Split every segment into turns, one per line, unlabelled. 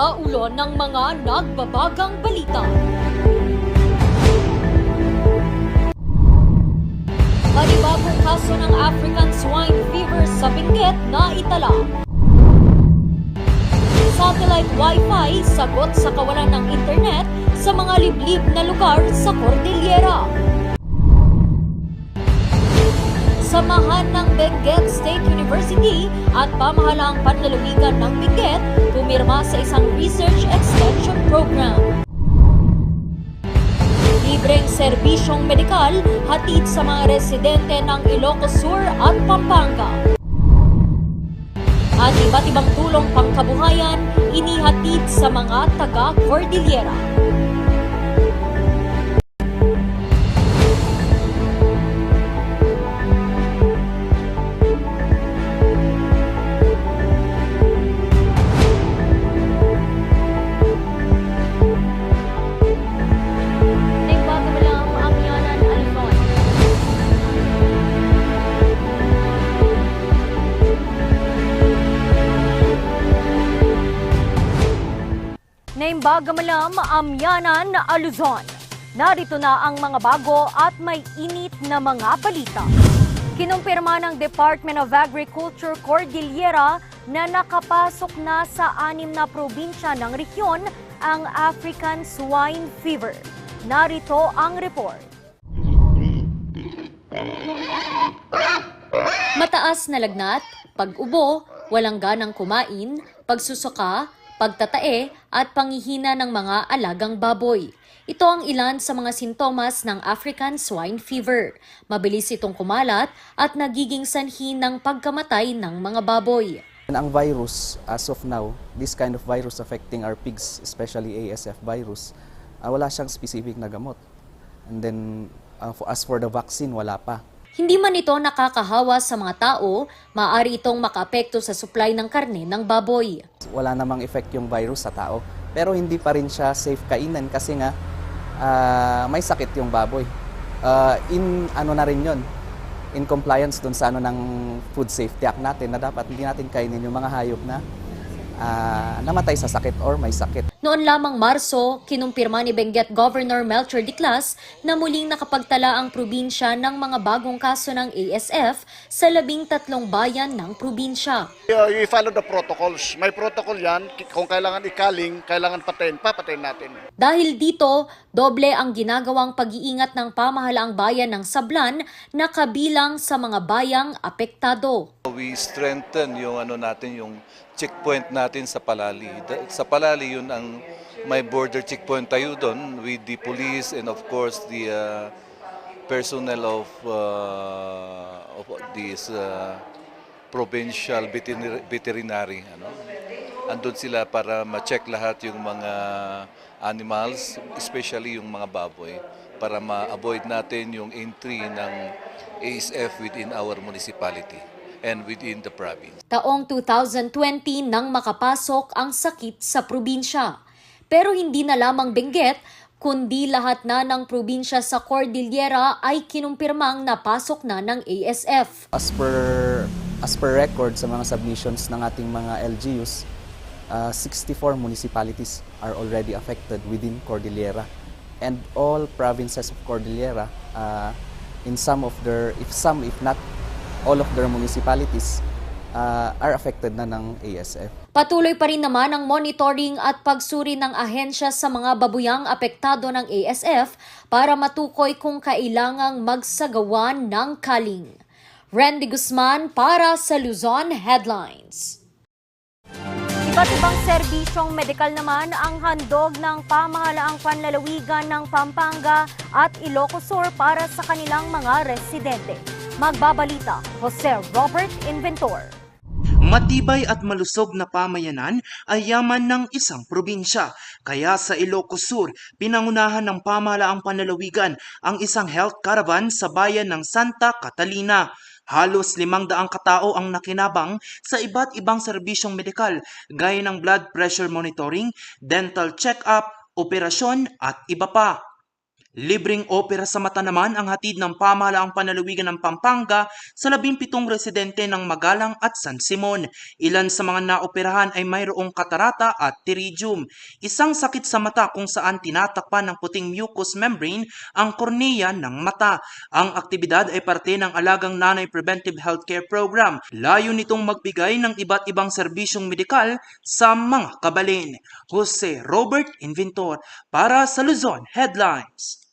Alaulo ng mga nagbabagang balita. Panibagong kaso ng African swine fever sa Benguet na itala. Satellite Wi-Fi sagot sa kawalan ng internet sa mga liblib na lugar sa Cordillera. Samahan ng Benguet State University at pamahalaang panlalawigan ng Benguet pumirma sa isang research extension program. Libreng serbisyong medikal hatid sa mga residente ng Ilocos Sur at Pampanga. At iba't ibang tulong pangkabuhayan inihatid sa mga taga-Cordillera. Naimbagamalam, Amyanan, Luzon. Narito na ang mga bago at may init na mga balita. Kinumpirma ng Department of Agriculture Cordillera na nakapasok na sa 6 na probinsya ng rehiyon ang African swine fever. Narito ang report. Mataas na lagnat, pag-ubo, walang ganang kumain, pagsusuka, pagtatae at panghihina ng mga alagang baboy. Ito ang ilan sa mga sintomas ng African swine fever. Mabilis itong kumalat at nagiging sanhi ng pagkamatay ng mga baboy.
Ang virus, as of now, this kind of virus affecting our pigs, especially ASF virus, wala siyang specific na gamot. And then, as for the vaccine, wala pa.
Hindi man ito nakakahawa sa mga tao, maaari itong makaapekto sa supply ng karne ng baboy.
Wala namang effect yung virus sa tao, pero hindi pa rin siya safe kainan kasi nga may sakit yung baboy. In compliance dun sa ng Food Safety Act natin na dapat hindi natin kainin yung mga hayop na namatay sa sakit or may sakit.
Noon lamang Marso, kinumpirma ni Benguet Governor Melchor Diclas na muling nakapagtala ang probinsya ng mga bagong kaso ng ASF sa 13 bayan ng probinsya.
You follow the protocols. May protocol yan. Kung kailangan ikaling, kailangan patayin, papatayin natin.
Dahil dito, doble ang ginagawang pag-iingat ng pamahalaang bayan ng Sablan na kabilang sa mga bayang apektado.
We strengthen yung yung checkpoint natin sa Palali. Sa Palali yun ang may border checkpoint tayo doon with the police and of course the personnel of this provincial veterinary. Andun sila para ma-check lahat yung mga animals, especially yung mga baboy, para ma-avoid natin yung entry ng ASF within our municipality and within the province.
Taong 2020 nang makapasok ang sakit sa probinsya. Pero hindi na lamang Benguet, kundi lahat na ng probinsya sa Cordillera ay kinumpirmang napasok na ng ASF.
As per record sa mga submissions ng ating mga LGUs, 64 municipalities are already affected within Cordillera. And all provinces of Cordillera, if not all of their municipalities are affected na ng ASF.
Patuloy pa rin naman ang monitoring at pagsuri ng ahensya sa mga babuyang apektado ng ASF para matukoy kung kailangang magsagawa ng kaling. Randy Guzman para sa Luzon Headlines. Iba't ibang serbisyong medikal naman ang handog ng pamahalaang panlalawigan ng Pampanga at Ilocos Sur para sa kanilang mga residente. Magbabalita, Jose Robert Inventor.
Matibay at malusog na pamayanan ay yaman ng isang probinsya. Kaya sa Ilocos Sur, pinangunahan ng pamahalaang panlalawigan ang isang health caravan sa bayan ng Santa Catalina. Halos 500 katao ang nakinabang sa iba't ibang serbisyong medikal gaya ng blood pressure monitoring, dental check-up, operasyon at iba pa. Libreng opera sa mata naman ang hatid ng pamahalaang panlalawigan ng Pampanga sa 17 residente ng Magalang at San Simon. Ilan sa mga naoperahan ay mayroong katarata at pterygium, isang sakit sa mata kung saan tinatakpan ng puting mucous membrane ang kornea ng mata. Ang aktibidad ay parte ng Alagang Nanay Preventive Healthcare Program. Layo nitong magbigay ng iba't ibang serbisyong medikal sa mga kabalin. Jose Robert Inventor para sa Luzon Headlines.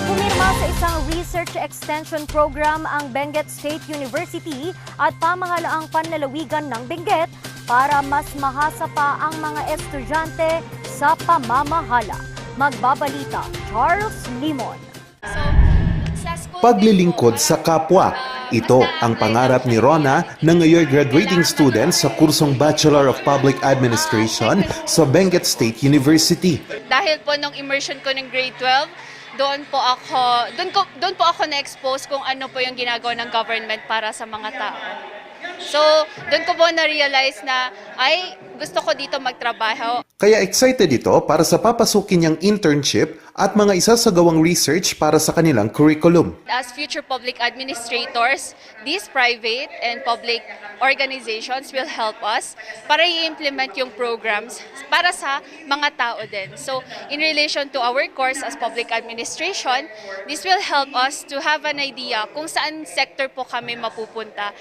Pumirma sa isang research extension program ang Benguet State University at pamahalaang panlalawigan ng Benguet para mas mahasa pa ang mga estudyante sa pamamahala. Magbabalita, Charles Limon.
Paglilingkod sa kapwa. Ito ang pangarap ni Rona na ngayon graduating student sa kursong Bachelor of Public Administration sa Benguet State University.
Dahil po nung immersion ko ng grade 12, doon po ako na-expose kung ano po yung ginagawa ng government para sa mga tao. So, doon ko po na-realize na ay gusto ko dito magtrabaho.
Kaya excited ito para sa papasukin niyang internship at mga isasagawang research para sa kanilang curriculum.
As future public administrators, these private and public organizations will help us para i-implement yung programs para sa mga tao din. So, in relation to our course as public administration, this will help us to have an idea kung saan sector po kami mapupunta.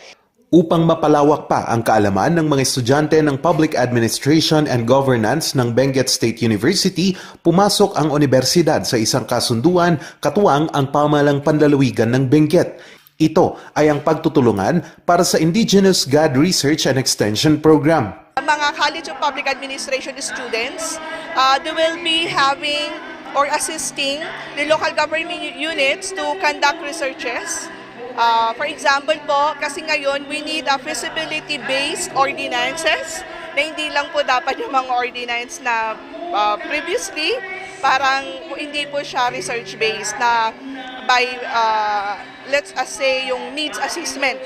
Upang mapalawak pa ang kaalaman ng mga estudyante ng Public Administration and Governance ng Benguet State University, pumasok ang universidad sa isang kasunduan katuwang ang pamahalang panlalawigan ng Benguet. Ito ay ang pagtutulungan para sa Indigenous God Research and Extension Program.
Mga College of Public Administration students, they will be having or assisting the local government units to conduct researches. For example po, kasi ngayon we need a feasibility-based ordinances na hindi lang po dapat yung mga ordinance na previously parang hindi po siya research-based na by, let's say, yung needs assessment.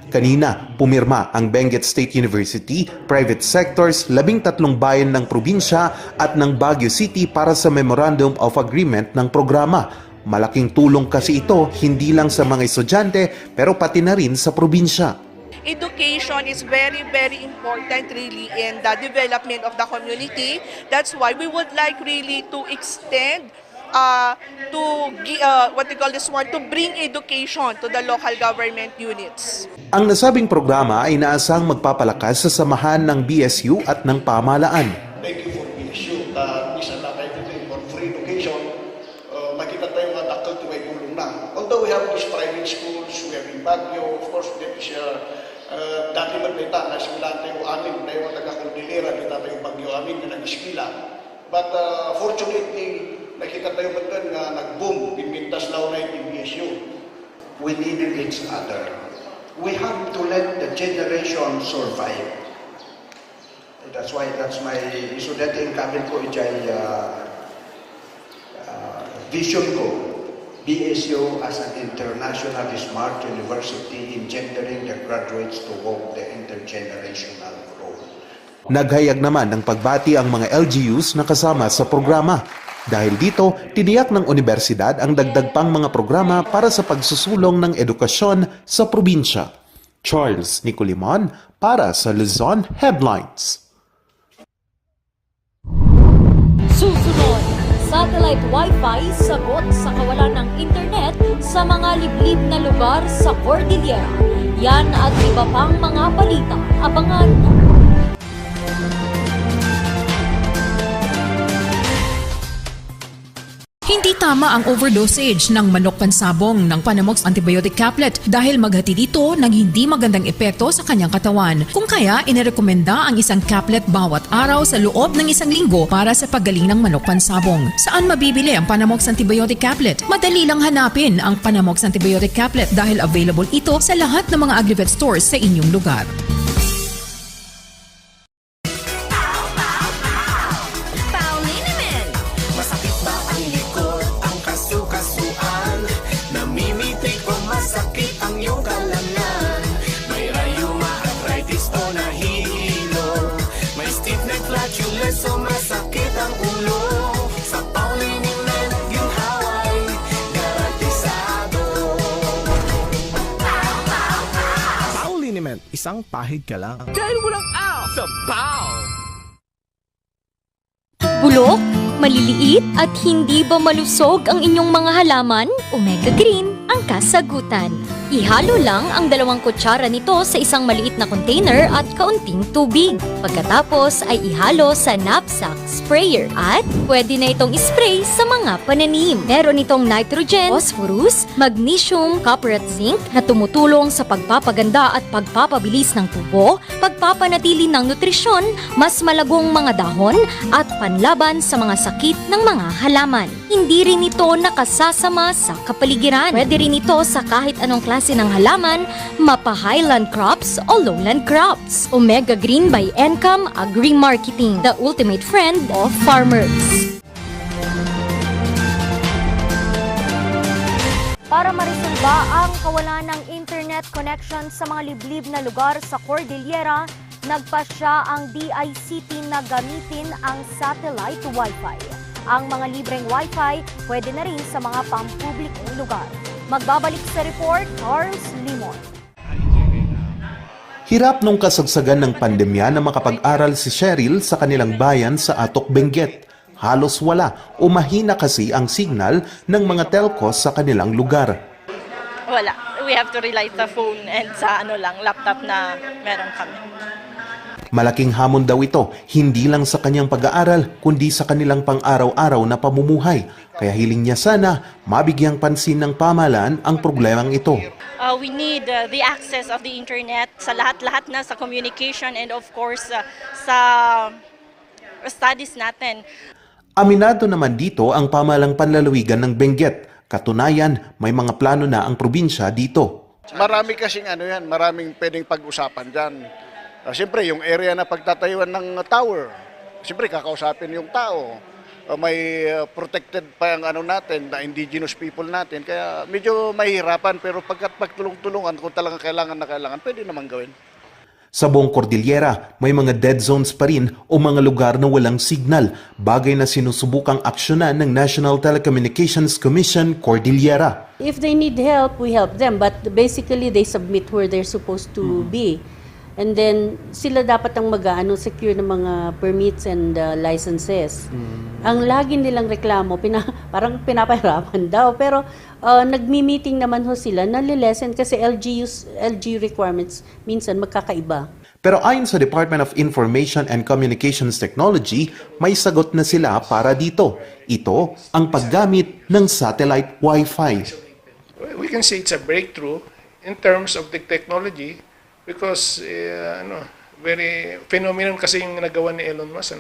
Kanina, pumirma ang Benguet State University, private sectors, 13 bayan ng probinsya at ng Baguio City para sa Memorandum of Agreement ng programa. Malaking tulong kasi ito hindi lang sa mga estudyante pero pati na rin sa probinsya.
Education is very, very important really in the development of the community. That's why we would like really to extend to bring education to the local government units.
Ang nasabing programa ay inaasang magpapalakas sa samahan ng BSU at ng pamahalaan.
Thank you for BSU. Isa na kayo dito for free education. Makita tayo mga dakal to may gulong na. Although we have these private schools, we have in Baguio, of course, that is dati magdita na simulan tayo amin na yung taga-Cordillera, kita tayo Baguio amin na nag-iskila. But fortunately, nakita tayo magdan na nag-boom, pinmintas lao na yung BSU.
We need each other. We have to let the generation survive. That's my isudating kabil ko ijay vision ko, BSU as an internationally smart university engendering the graduates to walk the intergenerational road.
Naghayag naman ng pagbati ang mga LGUs na kasama sa programa. Dahil dito, tiniyak ng universidad ang dagdag pang mga programa para sa pagsusulong ng edukasyon sa probinsya. Charles Nicolimon para sa Luzon Headlines.
Susunod, satellite Wi-Fi sagot sa kawalan ng internet sa mga liblib na lugar sa Cordillera. Yan at iba pang mga balita. Abangan!
Hindi tama ang overdosage ng manok pansabong ng Panamox Antibiotic Caplet dahil maghatid ito ng hindi magandang epekto sa kanyang katawan. Kung kaya, inirekomenda ang isang caplet bawat araw sa loob ng 1 linggo para sa paggaling ng manok pansabong. Saan mabibili ang Panamox Antibiotic Caplet? Madali lang hanapin ang Panamox Antibiotic Caplet dahil available ito sa lahat ng mga Agrivet stores sa inyong lugar.
So masakit ang ulo sa Pauline isang pahid ka lang.
Bulok, maliliit at hindi ba malusog ang inyong mga halaman? Omega Green ang kasagutan. Ihalo lang ang 2 kutsara nito sa isang maliit na container at kaunting tubig. Pagkatapos ay ihalo sa knapsack sprayer at pwede na itong ispray sa mga pananim. Meron itong nitrogen, phosphorus, magnesium, copper at zinc na tumutulong sa pagpapaganda at pagpapabilis ng tubo, pagpapanatili ng nutrisyon, mas malagong mga dahon at panlaban sa mga sakit ng mga halaman. Hindi rin ito nakasasama sa kapaligiran. Pwede rin ito sa kahit anong klase ng halaman, mapa-highland crops o lowland crops. Omega Green by Encam Agri-Marketing, the ultimate friend of farmers. Para marisolba ang kawalan ng internet connection sa mga liblib na lugar sa Cordillera, nagpasya ang DICT na gamitin ang satellite Wi-Fi. Ang mga libreng Wi-Fi pwede na rin sa mga pampublikong lugar. Magbabalik sa report, Charles Limon.
Hirap nung kasagsagan ng pandemya na makapag-aral si Cheryl sa kanilang bayan sa Atok, Benguet. Halos wala o mahina kasi ang signal ng mga telcos sa kanilang lugar.
Wala. We have to rely sa phone and sa laptop na meron kami.
Malaking hamon daw ito, hindi lang sa kanyang pag-aaral, kundi sa kanilang pang-araw-araw na pamumuhay. Kaya hiling niya sana mabigyang pansin ng pamahalaan ang problemang ito.
We need the access of the internet sa lahat-lahat na sa communication and of course sa studies natin.
Aminado naman dito ang pamahalang panlalawigan ng Benguet. Katunayan, may mga plano na ang probinsya dito.
Marami kasing maraming pwedeng pag-usapan dyan. Siyempre, yung area na pagtatayuan ng tower, siyempre kakausapin yung tao. May protected pa ang natin, na indigenous people natin. Kaya medyo mahihirapan, pero pagtulong-tulungan, kung talagang kailangan, pwede naman gawin.
Sa buong Cordillera, may mga dead zones pa rin o mga lugar na walang signal, bagay na sinusubukang aksyonan ng National Telecommunications Commission Cordillera.
If they need help, we help them, but basically they submit where they're supposed to be. And then sila dapat ang secure ng mga permits and licenses. Ang lagi nilang reklamo, parang pinapahirapan daw, pero nagmi-meeting naman sila, nalilesen kasi LG requirements minsan magkakaiba.
Pero ayon sa Department of Information and Communications Technology, may sagot na sila para dito. Ito ang paggamit ng satellite Wi-Fi.
We can say it's a breakthrough in terms of the technology. Because very phenomenon kasi yung nagawa ni Elon Musk,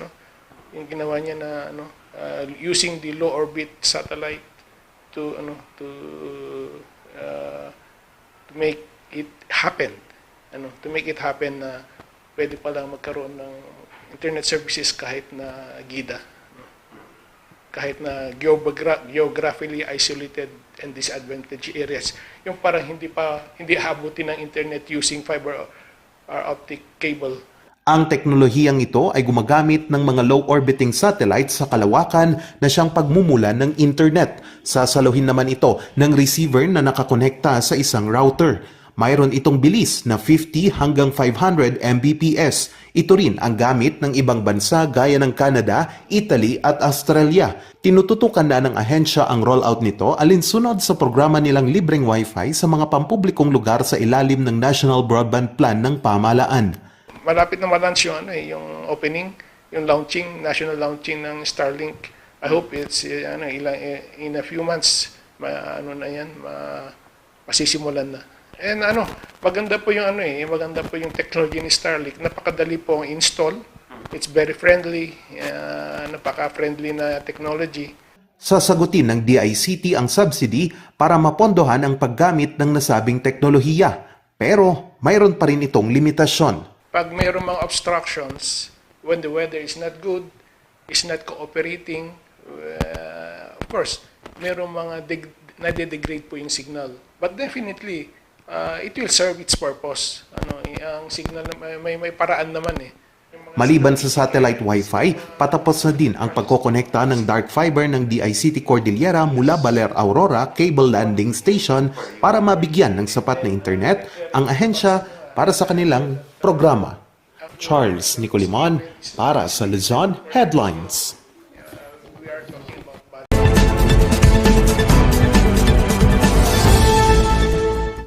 yung ginawa niya na using the low orbit satellite to make it happen, to make it happen na pwede palang magkaroon ng internet services kahit na gida, kahit na geographically isolated and disadvantaged areas, yung parang hindi habutin ng internet using fiber or optic cable.
Ang teknolohiyang ito ay gumagamit ng mga low-orbiting satellites sa kalawakan na siyang pagmumulan ng internet. Sasaluhin naman ito ng receiver na nakakonekta sa isang router. Mayroon itong bilis na 50 hanggang 500 Mbps. Ito rin ang gamit ng ibang bansa gaya ng Canada, Italy at Australia. Tinututukan na ng ahensya ang rollout nito alinsunod sa programa nilang libreng Wi-Fi sa mga pampublikong lugar sa ilalim ng National Broadband Plan ng pamahalaan.
Malapit na ma-launch yung opening, yung launching, national launching ng Starlink. I hope it's in a few months masisimulan na. And maganda po yung technology ni Starlink. Napakadali po ang install. It's very friendly, napaka-friendly na technology.
Sasagutin ng DICT ang subsidy para mapondohan ang paggamit ng nasabing teknolohiya. Pero mayroon pa rin itong limitasyon.
Pag mayroon mga obstructions, when the weather is not good, is not cooperating, of course, mayroon mga nade-degrade po yung signal. But definitely, it will serve its purpose. Ang signal may paraan naman eh.
Maliban sa satellite Wi-Fi, patapos na din ang pagkokonekta ng dark fiber ng DICT Cordillera mula Baler Aurora Cable Landing Station para mabigyan ng sapat na internet ang ahensya para sa kanilang programa. Charles Nicolimon para sa Luzon Headlines.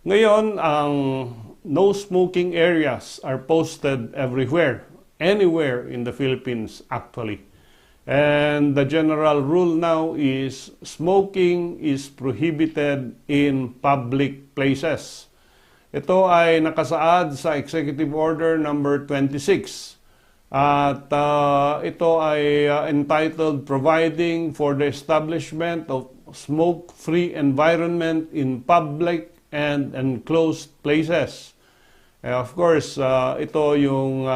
Ngayon, ang no smoking areas are posted everywhere, anywhere in the Philippines actually. And the general rule now is smoking is prohibited in public places. Ito ay nakasaad sa Executive Order number 26. At ito ay entitled Providing for the Establishment of Smoke-Free Environment in Public and Enclosed Places. Of course, ito yung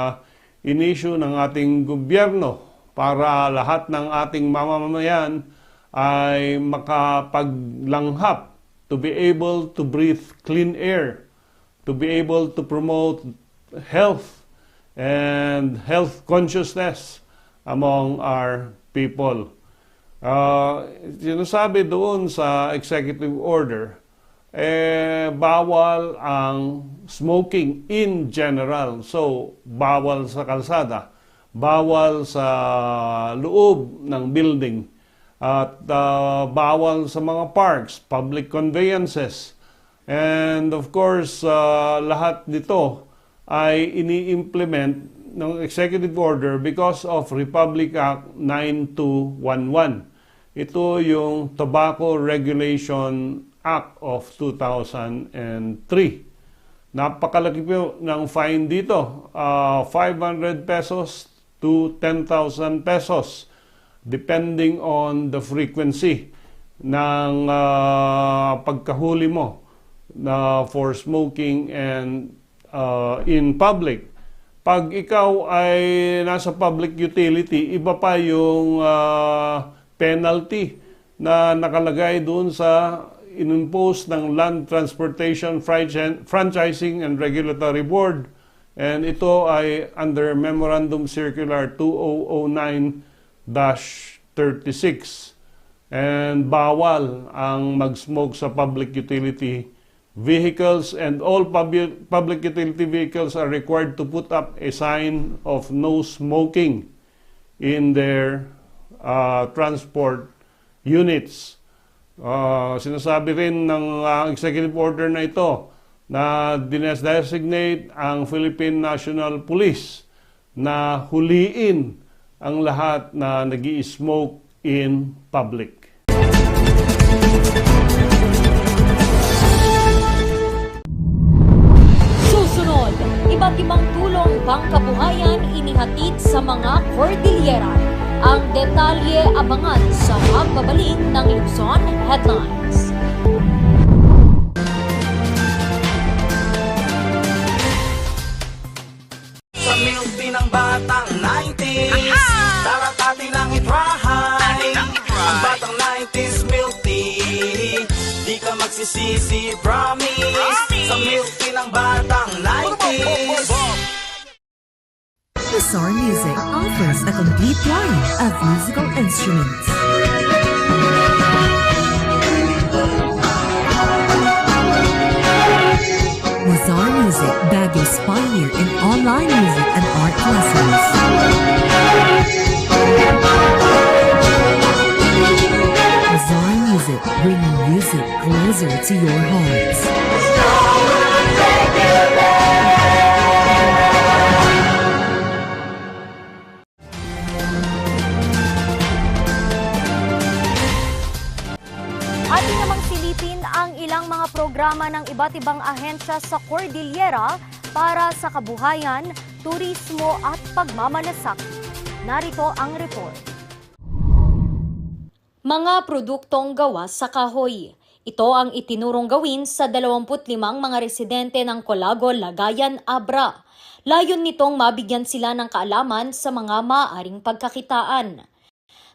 in-issue ng ating gobyerno para lahat ng ating mamamayan ay makapaglanghap to be able to breathe clean air, to be able to promote health and health consciousness among our people. Sinasabi doon sa executive order, bawal ang smoking in general. So, bawal sa kalsada, bawal sa loob ng building, at bawal sa mga parks, public conveyances. And of course, lahat nito ay ini-implement ng executive order because of Republic Act 9211. Ito yung Tobacco Regulation Act of 2003. Napakalaki po ng fine dito, 500 pesos to 10,000 pesos depending on the frequency ng pagkahuli mo for smoking and in public. Pag ikaw ay nasa public utility, iba pa yung penalty na nakalagay doon sa inimpose ng Land Transportation Franchising and Regulatory Board, and ito ay under Memorandum Circular 2009-36, and bawal ang mag-smoke sa public utility vehicles, and all public utility vehicles are required to put up a sign of no smoking in their transport units. Sinasabi rin ng executive order na ito na dinedesignate ang Philippine National Police na huliin ang lahat na nag-i-smoke in public.
Susunod, iba't ibang tulong pangkabuhayan inihatid sa mga Cordillera. Ang detalye abangan sa pagbabalik ng Luzon Headlines.
Sa milk ng batang 90s, tara't atin ang itrahay. Ang batang 90s milk tea, di ka magsisisi, promise. Sa milk ng batang 90s.
Bizarre Music offers a complete line of musical instruments. Bizarre Music, Baguio's pioneer in online music and art lessons. Bizarre Music, bringing music closer to your hearts.
Atin namang silipin ang ilang mga programa ng iba't ibang ahensya sa Cordillera para sa kabuhayan, turismo at pagmamalasakit. Narito ang report. Mga produktong gawa sa kahoy. Ito ang itinurong gawin sa 25 mga residente ng Colago, Lagayan, Abra. Layon nitong mabigyan sila ng kaalaman sa mga maaaring pagkakitaan.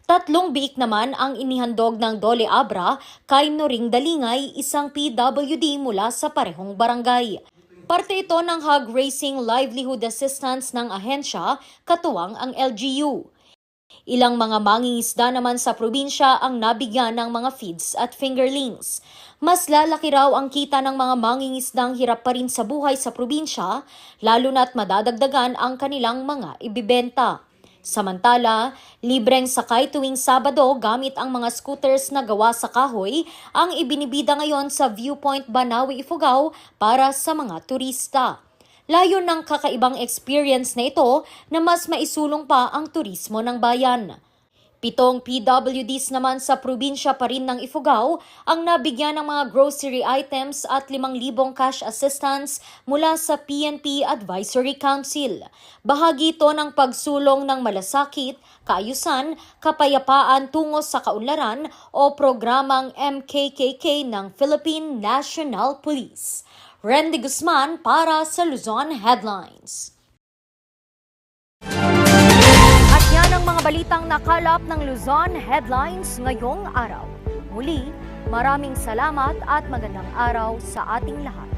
3 biik naman ang inihandog ng Dole Abra kay Noring Dalingay, isang PWD mula sa parehong barangay. Parte ito ng Hog Racing Livelihood Assistance ng ahensya, katuwang ang LGU. Ilang mga mangingisda naman sa probinsya ang nabigyan ng mga feeds at fingerlings. Mas lalaki raw ang kita ng mga mangingisdang hirap pa rin sa buhay sa probinsya, lalo na't madadagdagan ang kanilang mga ibibenta. Samantala, libreng sakay tuwing Sabado gamit ang mga scooters na gawa sa kahoy ang ibinibida ngayon sa Viewpoint Banawi, Ifugao para sa mga turista. Layon ng kakaibang experience na ito na mas maisulong pa ang turismo ng bayan. 7 PWDs naman sa probinsya pa rin ng Ifugao ang nabigyan ng mga grocery items at 5,000 cash assistance mula sa PNP Advisory Council. Bahagi ito ng pagsulong ng malasakit, kaayusan, kapayapaan tungo sa kaunlaran o programang MKKK ng Philippine National Police. Randy Guzman para sa Luzon Headlines. At yan ang mga balitang nakalap ng Luzon Headlines ngayong araw. Muli, maraming salamat at magandang araw sa ating lahat.